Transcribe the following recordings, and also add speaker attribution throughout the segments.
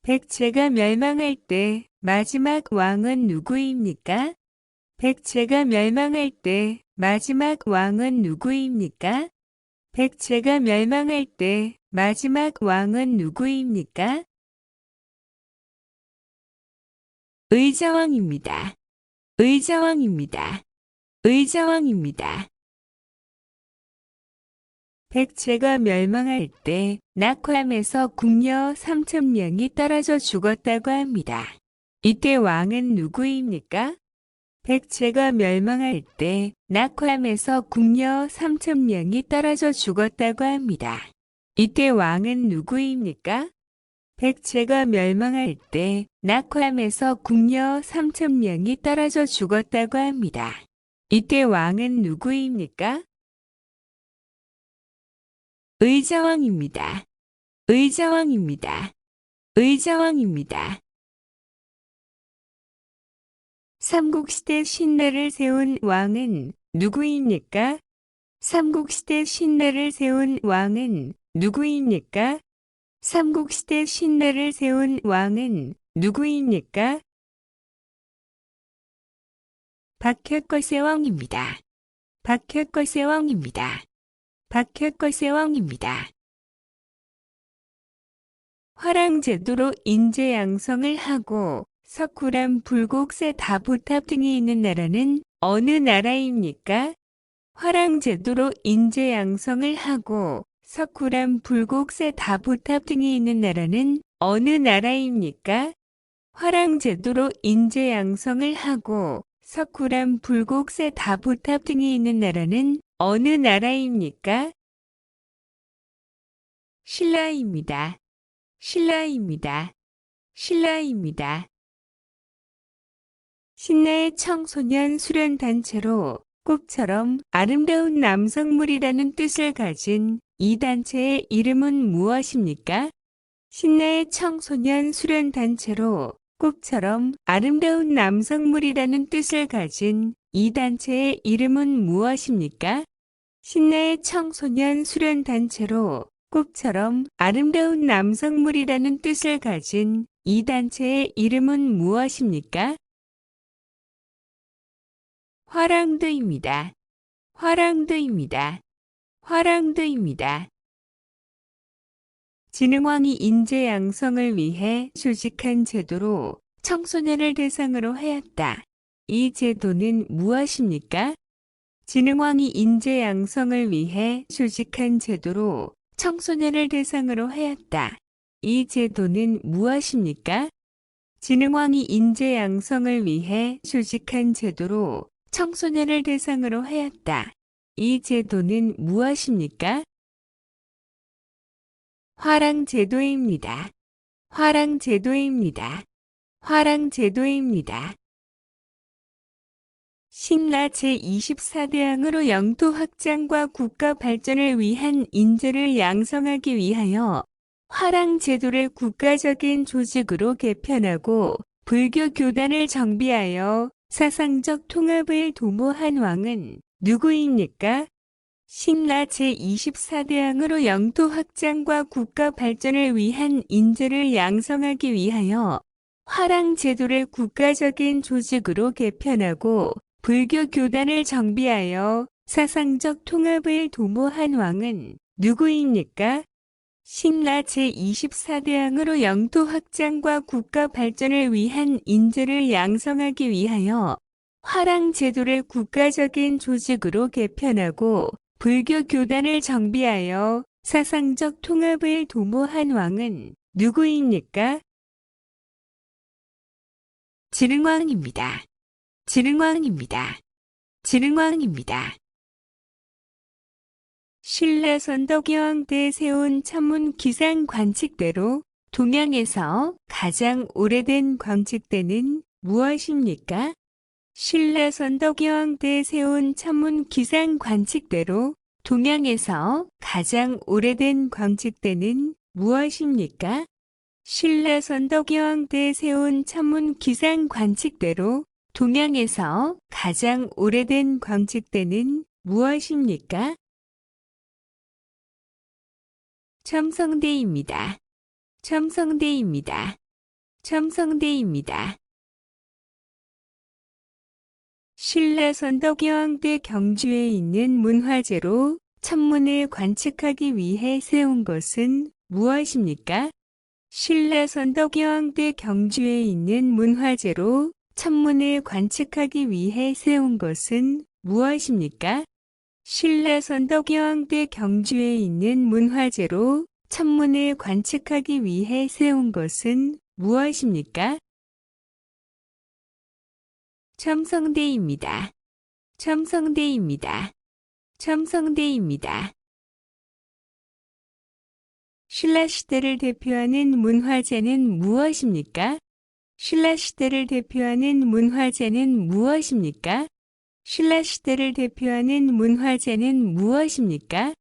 Speaker 1: 백제가 멸망할 때 마지막 왕은 누구입니까? 백제가 멸망할 때 마지막 왕은 누구입니까? 백제가 멸망할 때 마지막 왕은 누구입니까? 의자왕입니다. 의자왕입니다. 의자왕입니다. 백제가 멸망할 때 낙화암에서 궁녀 3,000명이 떨어져 죽었다고 합니다. 이때 왕은 누구입니까? 백제가 멸망할 때 낙화암에서 궁녀 3,000명이 떨어져 죽었다고 합니다. 이때 왕은 누구입니까? 백제가 멸망할 때 낙화암에서 궁녀 3,000명이 떨어져 죽었다고 합니다. 이때 왕은 누구입니까? 의자왕입니다. 의자왕입니다. 의자왕입니다. 삼국시대 신라를 세운 왕은 누구입니까? 삼국시대 신라를 세운 왕은 누구입니까? 삼국시대 신라를 세운 왕은 누구입니까? 박혁거세 왕입니다. 박혁거세 왕입니다. 박혁거세 왕입니다. 화랑제도로 인재양성을 하고 석굴암 불국사 다보탑 등이 있는 나라는 어느 나라입니까? 화랑제도로 인재양성을 하고 석굴암 불국사 다보탑 등이 있는 나라는 어느 나라입니까? 화랑제도로 인재양성을 하고 석굴암 불국사 다보탑 등이 있는 나라는 어느 나라입니까? 신라입니다. 신라입니다. 신라입니다. 신라의 청소년 수련단체로 꽃처럼 아름다운 남성물이라는 뜻을 가진 이 단체의 이름은 무엇입니까? 신라의 청소년 수련단체로 꽃처럼 아름다운 남성물이라는 뜻을 가진 이 단체의 이름은 무엇입니까? 신라의 청소년 수련단체로 꽃처럼 아름다운 남성물이라는 뜻을 가진 이 단체의 이름은 무엇입니까? 화랑드입니다. 화랑드입니다. 화랑드입니다. 진흥왕이 인재 양성을 위해 조직한 제도로 청소년을 대상으로 하였다. 이 제도는 무엇입니까? 진흥왕이 인재 양성을 위해 조직한 제도로 청소년을 대상으로 하였다. 이 제도는 무엇입니까? 진흥왕이 인재 양성을 위해 조직한 제도로 청소년을 대상으로 하였다. 이 제도는 무엇입니까? 화랑제도입니다. 화랑제도입니다. 화랑제도입니다. 신라 제24대왕으로 영토 확장과 국가 발전을 위한 인재를 양성하기 위하여 화랑제도를 국가적인 조직으로 개편하고 불교 교단을 정비하여 사상적 통합을 도모한 왕은 누구입니까? 신라 제24대왕으로 영토 확장과 국가 발전을 위한 인재를 양성하기 위하여 화랑제도를 국가적인 조직으로 개편하고 불교 교단을 정비하여 사상적 통합을 도모한 왕은 누구입니까? 신라 제24대왕으로 영토 확장과 국가 발전을 위한 인재를 양성하기 위하여 화랑제도를 국가적인 조직으로 개편하고 불교 교단을 정비하여 사상적 통합을 도모한 왕은 누구입니까? 진흥왕입니다. 진흥왕입니다. 진흥왕입니다. 신라 선덕여왕 때 세운 천문 기상 관측대로 동양에서 가장 오래된 관측대는 무엇입니까? 신라 선덕여왕 때 세운 천문 기상 관측대로 동양에서 가장 오래된 관측대는 무엇입니까? 신라 선덕여왕 때 세운 천문 기상 관측대로 동양에서 가장 오래된 관측대는 무엇입니까? 첨성대입니다. 첨성대입니다. 첨성대입니다. 신라 선덕여왕 때 경주에 있는 문화재로 천문을 관측하기 위해 세운 것은 무엇입니까? 신라 선덕여왕 때 경주에 있는 문화재로 천문을 관측하기 위해 세운 것은 무엇입니까? 신라 선덕여왕 때 경주에 있는 문화재로 천문을 관측하기 위해 세운 것은 무엇입니까? 첨성대입니다. 첨성대입니다. 첨성대입니다. 신라시대를 대표하는 문화재는 무엇입니까? 신라시대를 대표하는 문화재는 무엇입니까? 신라시대를 대표하는 문화재는 무엇입니까?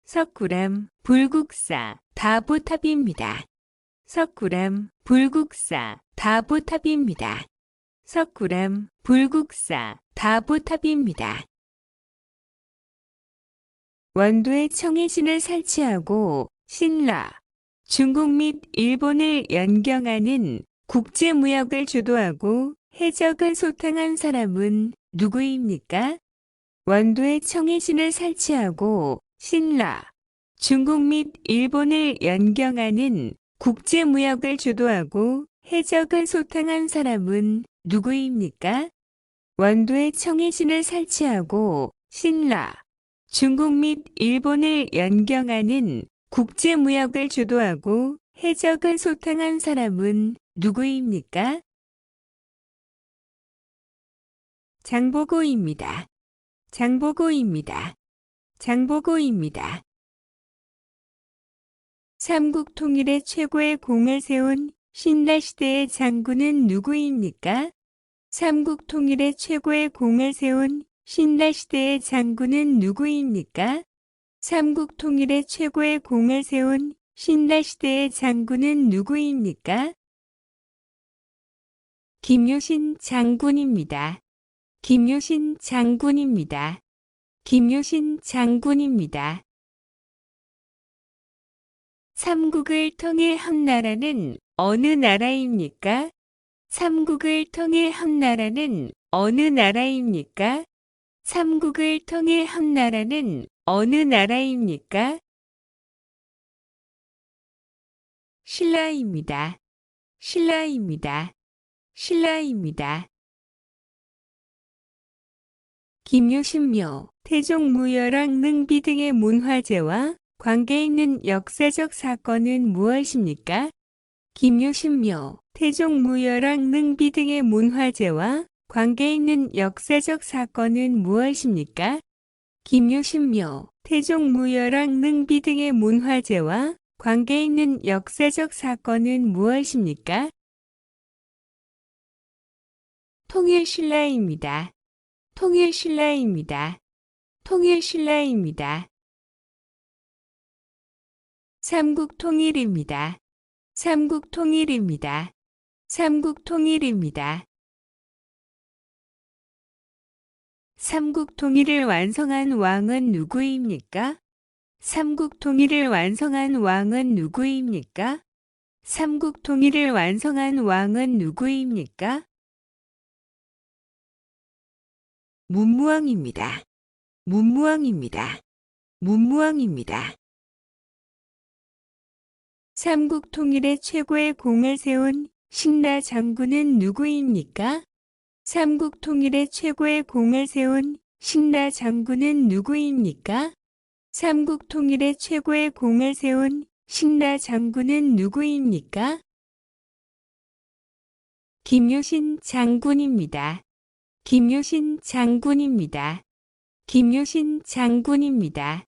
Speaker 1: 석굴암, 불국사, 다보탑입니다. 석굴암, 불국사, 다보탑입니다. 석굴암, 불국사, 다보탑입니다. 원도에 청해진을 설치하고 신라, 중국 및 일본을 연경하는 국제무역을 주도하고 해적을 소탕한 사람은 누구입니까? 원도에 청해진을 설치하고 신라, 중국 및 일본을 연경하는 국제무역을 주도하고 해적을 소탕한 사람은 누구입니까? 원도에 청해진을 설치하고 신라, 중국 및 일본을 연경하는 국제무역을 주도하고 해적을 소탕한 사람은 누구입니까? 장보고입니다. 장보고입니다. 장보고입니다. 삼국 통일의 최고의 공을 세운 신라시대의 장군은 누구입니까? 삼국 통일의 최고의 공을 세운 신라시대의 장군은 누구입니까? 삼국 통일의 최고의 공을 세운 신라시대의 장군은 누구입니까? 김효신 장군입니다. 김효신 장군입니다. 김효신 장군입니다. 삼국을 통해 한 나라는 어느 나라입니까? 삼국을 통해 한 나라는 어느 나라입니까? 삼국을 통해 한 나라는 어느 나라입니까? 신라입니다. 신라입니다. 신라입니다. 김효신묘, 태종무열왕 능비 등의 문화재와 관계 있는 역사적 사건은 무엇입니까? 김효신묘, 태종무열왕 능비 등의 문화재와 관계 있는 역사적 사건은 무엇입니까? 김효신묘, 태종무열왕 능비 등의 문화재와 관계 있는 역사적 사건은 무엇입니까? 통일신라입니다. 통일신라입니다. 통일신라입니다. 삼국통일입니다. 삼국통일입니다. 삼국통일입니다. 삼국통일을 완성한 왕은 누구입니까? 삼국통일을 완성한 왕은 누구입니까? 삼국통일을 완성한 왕은 누구입니까? 문무왕입니다. 문무왕입니다. 문무왕입니다. 삼국통일의 최고의 공을 세운 신라 장군은 누구입니까? 삼국통일의 최고의 공을 세운 신라 장군은 누구입니까? 삼국통일의 최고의 공을 세운 신라 장군은 누구입니까? 김효신 장군입니다. 김효신 장군입니다. 김효신 장군입니다.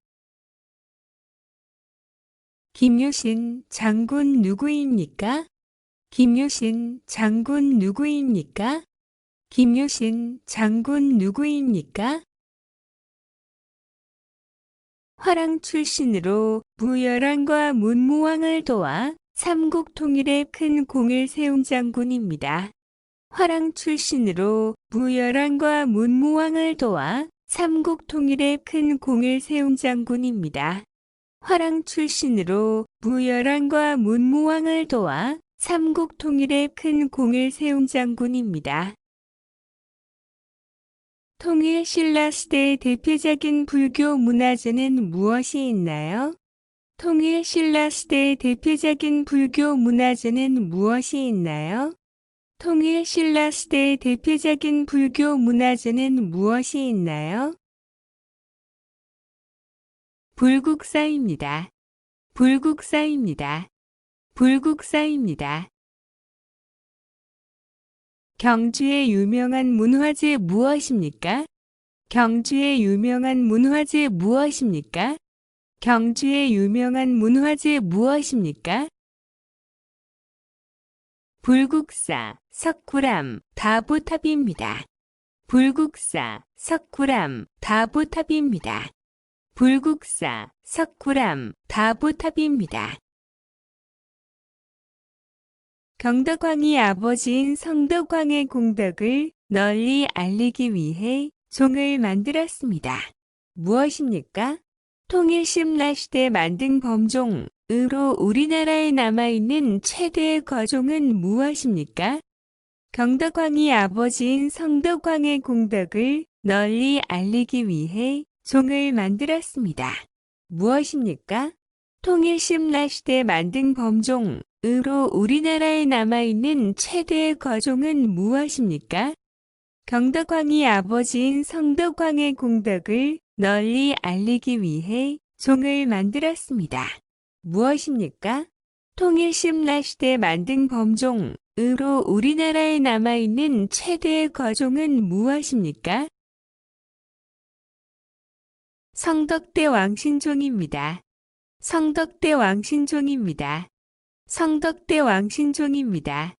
Speaker 1: 김효신 장군 누구입니까? 김효신 장군 누구입니까? 김효신 장군 누구입니까? 화랑 출신으로 무열왕과 문무왕을 도와 삼국 통일에 큰 공을 세운 장군입니다. 화랑 출신으로 무열왕과 문무왕을 도와 삼국 통일에 큰 공을 세운 장군입니다. 화랑 출신으로 무열왕과 문무왕을 도와 삼국 통일에 큰 공을 세운 장군입니다. 통일 신라 시대의 대표적인 불교 문화재는 무엇이 있나요? 통일 신라 시대의 대표적인 불교 문화재는 무엇이 있나요? 통일 신라 시대의 대표적인 불교 문화재는 무엇이 있나요? 불국사입니다. 불국사입니다. 불국사입니다. 경주의 유명한 문화재 무엇입니까? 경주의 유명한 문화재 무엇입니까? 경주의 유명한 문화재 무엇입니까? 불국사, 석굴암, 다보탑입니다. 불국사, 석굴암, 다보탑입니다. 불국사, 석굴암, 다보탑입니다. 경덕왕이 아버지인 성덕왕의 공덕을 널리 알리기 위해 종을 만들었습니다. 무엇입니까? 통일 신라 시대 만든 범종으로 우리나라에 남아있는 최대의 거종은 무엇입니까? 경덕왕이 아버지인 성덕왕의 공덕을 널리 알리기 위해 종을 만들었습니다. 무엇입니까? 통일 신라 시대 만든 범종으로 우리나라에 남아있는 최대의 거종은 무엇입니까? 경덕왕이 아버지인 성덕왕의 공덕을 널리 알리기 위해 종을 만들었습니다. 무엇입니까? 통일 신라 시대 만든 범종으로 우리나라에 남아있는 최대의 거종은 무엇입니까? 성덕대 왕신종입니다. 성덕대 왕신종입니다. 성덕대 왕신종입니다.